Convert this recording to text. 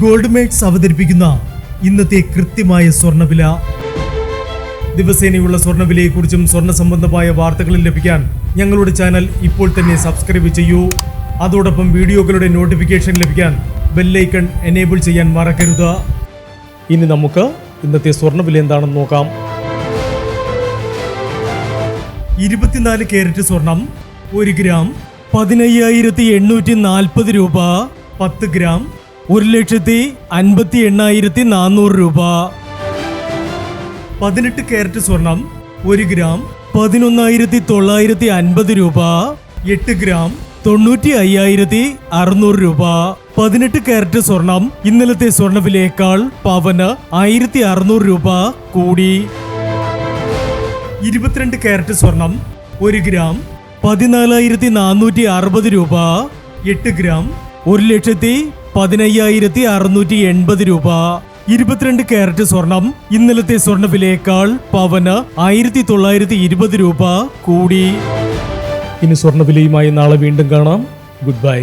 Gold makes അവതരിപ്പിക്കുന്ന ഇന്നത്തെ കൃത്യമായ സ്വർണ്ണവില. ദിവസേനയുള്ള സ്വർണ്ണവിലയെക്കുറിച്ചും സ്വർണ്ണ സംബന്ധമായ വാർത്തകളും ലഭിക്കാൻ ഞങ്ങളുടെ ചാനൽ ഇപ്പോൾ തന്നെ സബ്സ്ക്രൈബ് ചെയ്യൂ. അതോടൊപ്പം വീഡിയോകളുടെ നോട്ടിഫിക്കേഷൻ ലഭിക്കാൻ ബെല്ലൈക്കൺ എനേബിൾ ചെയ്യാൻ മറക്കരുത്. ഇനി നമുക്ക് ഇന്നത്തെ സ്വർണ്ണവില എന്താണെന്ന് നോക്കാം. 24 കാരറ്റ് സ്വർണം 1 ഗ്രാം 15,840 രൂപ. 10 ഗ്രാം 1,58,400 രൂപ. 18 കാരറ്റ് സ്വർണം 1 ഗ്രാം 11,950 രൂപ. 8 ഗ്രാം 95,600 രൂപ. 18 കാരറ്റ് സ്വർണം ഇന്നലത്തെ സ്വർണ്ണവിലയേക്കാൾ പവന് 1,600 രൂപ കൂടി. 22 കാരറ്റ് സ്വർണം 1 ഗ്രാം 14,460 രൂപ. 8 ഗ്രാം 1,15,680 രൂപ. 22 കാരറ്റ് സ്വർണം ഇന്നലത്തെ സ്വർണ്ണവിലയേക്കാൾ പവന് 1,920 രൂപ കൂടി. ഇനി സ്വർണ്ണവിലയുമായി നാളെ വീണ്ടും കാണാം. Good bye.